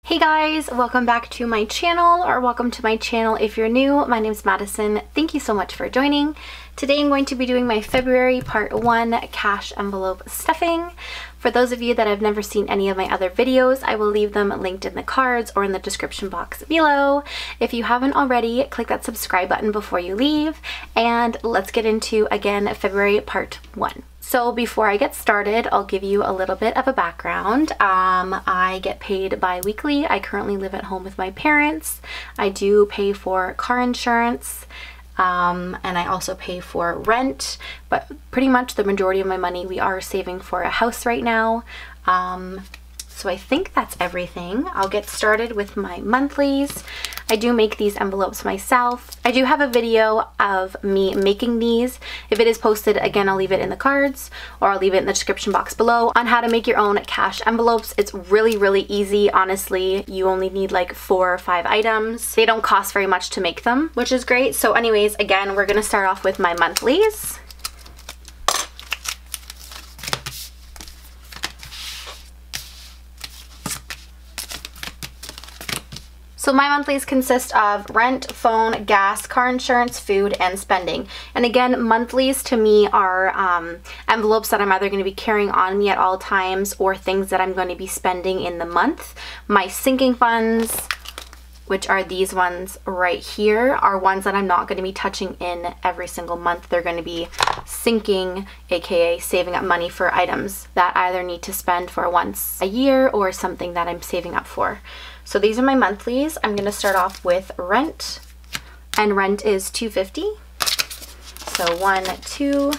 Hey guys, welcome back to my channel, or welcome to my channel if you're new. My name is Madison. Thank you so much for joining. Today I'm going to be doing my February part 1 cash envelope stuffing. For those of you that have never seen any of my other videos, I will leave them linked in the cards or in the description box below. If you haven't already, click that subscribe button before you leave, and let's get into, again, February part 1. So before I get started, I'll give you a little bit of a background. I get paid bi-weekly. I currently live at home with my parents. I do pay for car insurance, and I also pay for rent, but pretty much the majority of my money we are saving for a house right now. So I think that's everything. I'll get started with my monthlies. I do make these envelopes myself. I do have a video of me making these. If it is posted, again, I'll leave it in the cards, or I'll leave it in the description box below, on how to make your own cash envelopes. It's really easy, honestly. You only need like 4 or 5 items. They don't cost very much to make them, which is great. So anyways, again, we're gonna start off with my monthlies. So my monthlies consist of rent, phone, gas, car insurance, food, and spending. And again, monthlies to me are envelopes that I'm either going to be carrying on me at all times or things that I'm going to be spending in the month. My sinking funds, which are these ones right here, are ones that I'm not going to be touching in every single month. They're going to be sinking, aka saving up money for items that I either need to spend for once a year or something that I'm saving up for. So these are my monthlies. I'm going to start off with rent, and rent is $2.50. So 1, 2,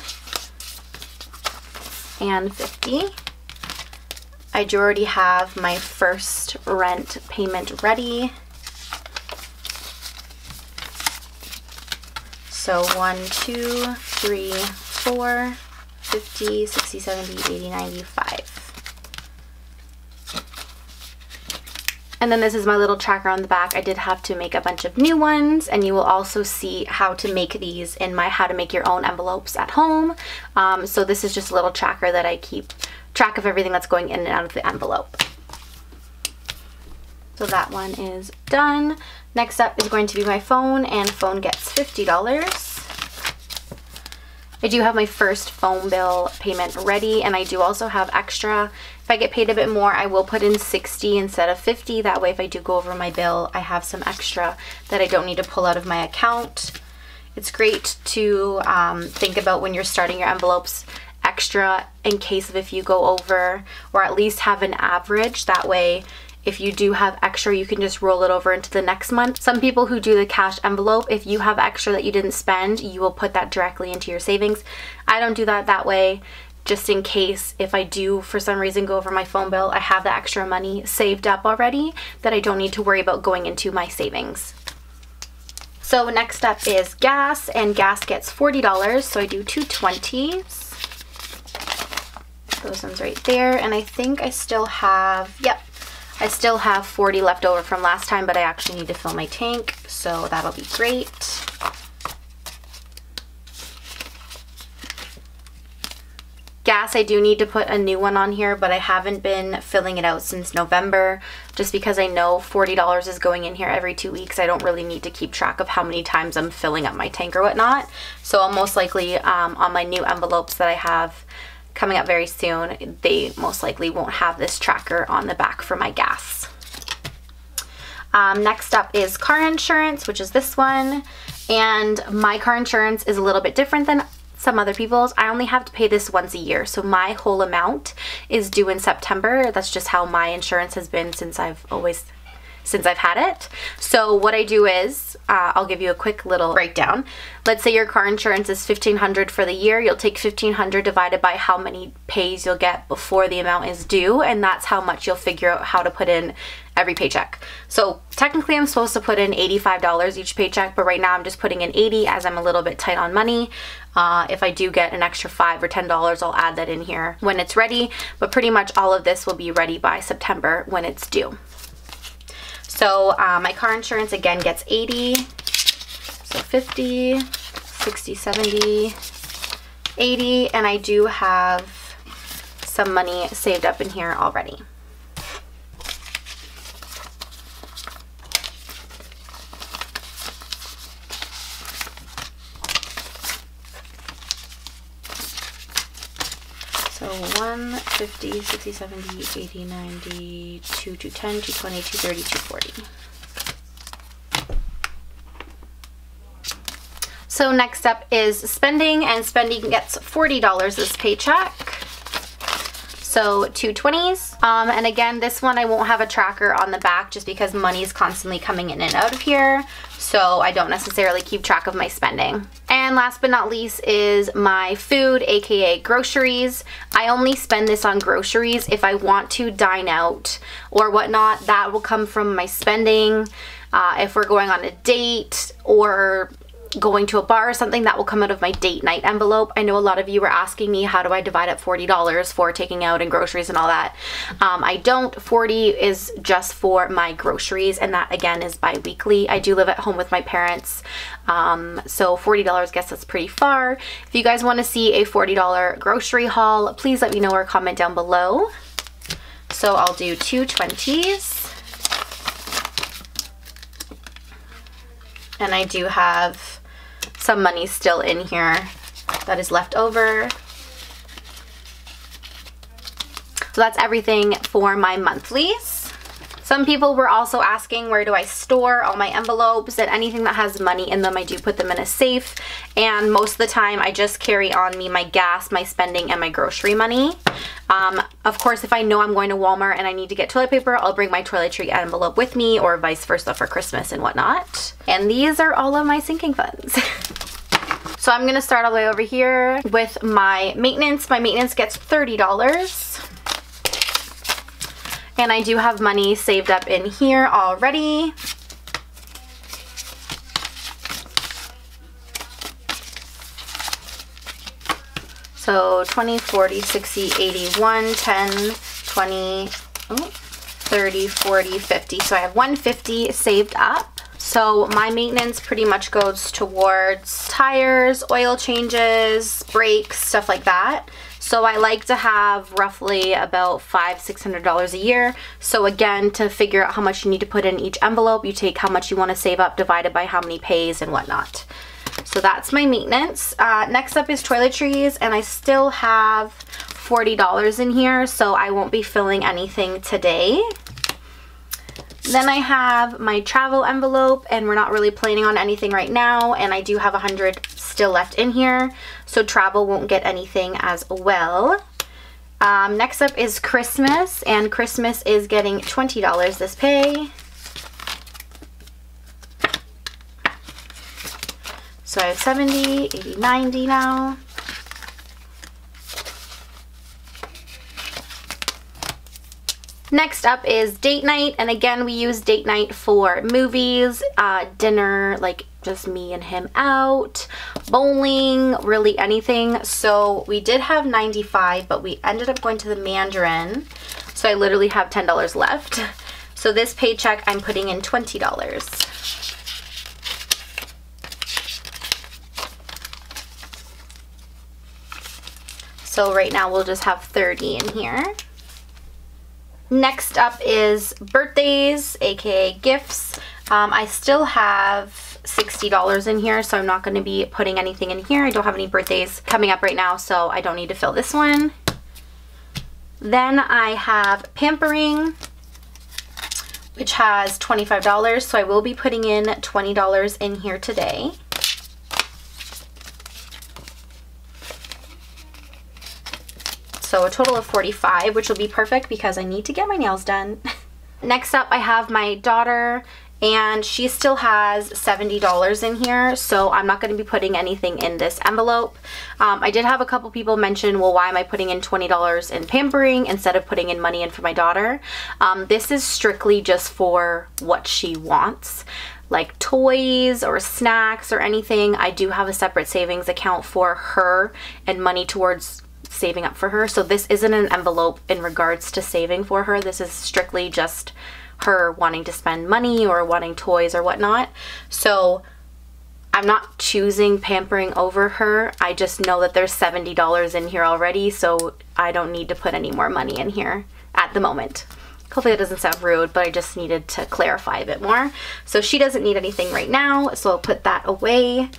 and 50. I do already have my first rent payment ready. So 1, 2, 3, 4, 50, 60, 70, 80, 95. And then this is my little tracker on the back. I did have to make a bunch of new ones, and you will also see how to make these in my how to make your own envelopes at home. So this is just a little tracker that I keep track of everything that's going in and out of the envelope. So that one is done. Next up is going to be my phone, and phone gets $50. I do have my first phone bill payment ready, and I do also have extra. If I get paid a bit more, I will put in 60 instead of 50. That way, if I do go over my bill, I have some extra that I don't need to pull out of my account. It's great to think about when you're starting your envelopes extra in case of if you go over, or at least have an average. That way, if you do have extra, you can just roll it over into the next month. Some people who do the cash envelope, if you have extra that you didn't spend, you will put that directly into your savings. I don't do that way, just in case if I do for some reason go over my phone bill, I have the extra money saved up already that I don't need to worry about going into my savings. So next up is gas, and gas gets $40, so I do 2 20s. Those ones right there, and I think I still have, yep, I still have 40 left over from last time, but I actually need to fill my tank, so that'll be great. Gas, I do need to put a new one on here, but I haven't been filling it out since November, just because I know $40 is going in here every 2 weeks. I don't really need to keep track of how many times I'm filling up my tank or whatnot. So I'll most likely, on my new envelopes that I have coming up very soon, they most likely won't have this tracker on the back for my gas. Next up is car insurance, which is this one, and my car insurance is a little bit different than some other people's. I only have to pay this once a year, so my whole amount is due in September. That's just how my insurance has been since I've had it. So what I do is, I'll give you a quick little breakdown. Let's say your car insurance is $1,500 for the year. You'll take $1,500 divided by how many pays you'll get before the amount is due, and that's how much you'll figure out how to put in every paycheck. So technically I'm supposed to put in $85 each paycheck, but right now I'm just putting in $80 as I'm a little bit tight on money. If I do get an extra $5 or $10, I'll add that in here when it's ready, but pretty much all of this will be ready by September when it's due. So my car insurance again gets $80, so 50, 60, 70, 80, and I do have some money saved up in here already. 150, 60, 70, 80, 90, 210, 220, 230, 240. So next up is spending, and spending gets $40 this paycheck. So 220s. And again, this one I won't have a tracker on the back just because money is constantly coming in and out of here. So I don't necessarily keep track of my spending. And last but not least is my food, aka groceries. I only spend this on groceries. If I want to dine out or whatnot, that will come from my spending. If we're going on a date or going to a bar or something, that will come out of my date night envelope. I know a lot of you were asking me, how do I divide up $40 for taking out and groceries and all that? I don't. 40 is just for my groceries, and that again is bi-weekly. I do live at home with my parents, so $40 gets us pretty far. If you guys want to see a $40 grocery haul, please let me know or comment down below. So I'll do 2 20s. And I do have some money still in here that is left over. So that's everything for my monthlies. Some people were also asking, where do I store all my envelopes, and anything that has money in them, I do put them in a safe. And most of the time I just carry on me my gas, my spending, and my grocery money. Of course, if I know I'm going to Walmart and I need to get toilet paper, I'll bring my toiletry envelope with me, or vice versa for Christmas and whatnot. And these are all of my sinking funds. So I'm gonna start all the way over here with my maintenance. My maintenance gets $30. And I do have money saved up in here already. So 20, 40, 60, 80, 1, 10, 20, 30, 40, 50. So I have 150 saved up. So my maintenance pretty much goes towards tires, oil changes, brakes, stuff like that. So I like to have roughly about $500–600 a year. So again, to figure out how much you need to put in each envelope, you take how much you want to save up divided by how many pays and whatnot. So that's my maintenance. Next up is toiletries, and I still have $40 in here, so I won't be filling anything today. Then I have my travel envelope, and we're not really planning on anything right now, and I do have 100 still left in here, so travel won't get anything as well. Next up is Christmas, and Christmas is getting $20 this pay. So I have 70, 80, 90 now. Next up is date night, and again we use date night for movies, dinner, like just me and him out, bowling, really anything. So we did have 95, but we ended up going to the Mandarin, so I literally have $10 left. So this paycheck I'm putting in $20. So right now we'll just have 30 in here. Next up is birthdays, aka gifts. I still have $60 in here, so I'm not going to be putting anything in here. I don't have any birthdays coming up right now, so I don't need to fill this one. Then I have pampering, which has $25, so I will be putting in $20 in here today. So a total of 45, which will be perfect because I need to get my nails done. Next up, I have my daughter, and she still has $70 in here, so I'm not going to be putting anything in this envelope. I did have a couple people mention, well, why am I putting in $20 in pampering instead of putting in money in for my daughter? This is strictly just for what she wants, like toys or snacks or anything. I do have a separate savings account for her and money towards saving up for her. So this isn't an envelope in regards to saving for her. This is strictly just her wanting to spend money or wanting toys or whatnot. So I'm not choosing pampering over her. I just know that there's $70 in here already, so I don't need to put any more money in here at the moment. Hopefully that doesn't sound rude, but I just needed to clarify a bit more. So she doesn't need anything right now, so I'll put that away.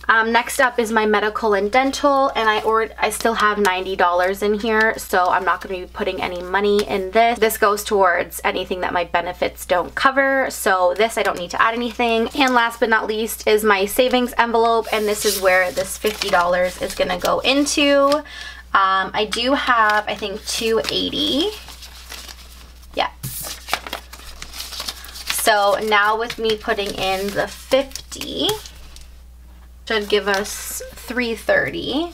Next up is my medical and dental, and I still have $90 in here, so I'm not going to be putting any money in this. This goes towards anything that my benefits don't cover, so this I don't need to add anything. And last but not least is my savings envelope, and this is where this $50 is going to go into. I do have, I think, $280. Yeah. So now with me putting in the 50, should give us $330.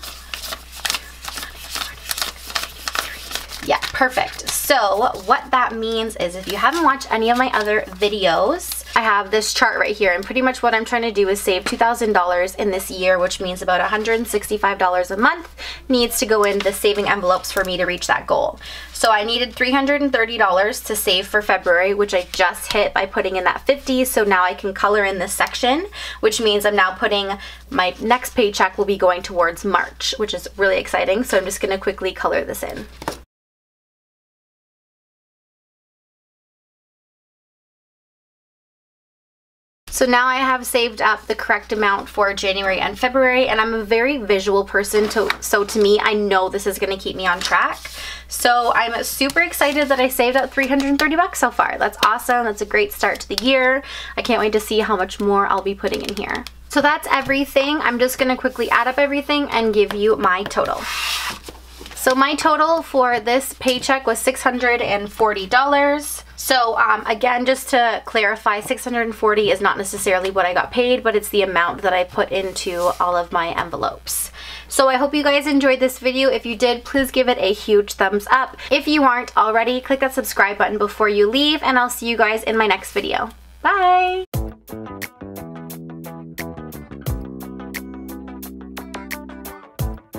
Yeah, perfect. So what that means is if you haven't watched any of my other videos, I have this chart right here, and pretty much what I'm trying to do is save $2,000 in this year, which means about $165 a month needs to go in the saving envelopes for me to reach that goal. So I needed $330 to save for February, which I just hit by putting in that 50. So now I can color in this section, which means I'm now putting my next paycheck will be going towards March, which is really exciting. So I'm just going to quickly color this in. So now I have saved up the correct amount for January and February, and I'm a very visual person, so to me, I know this is going to keep me on track. So I'm super excited that I saved up $330 so far. That's awesome. That's a great start to the year. I can't wait to see how much more I'll be putting in here. So that's everything. I'm just going to quickly add up everything and give you my total. So my total for this paycheck was $640. So again, just to clarify, $640 is not necessarily what I got paid, but it's the amount that I put into all of my envelopes. So I hope you guys enjoyed this video. If you did, please give it a huge thumbs up. If you aren't already, click that subscribe button before you leave, and I'll see you guys in my next video. Bye!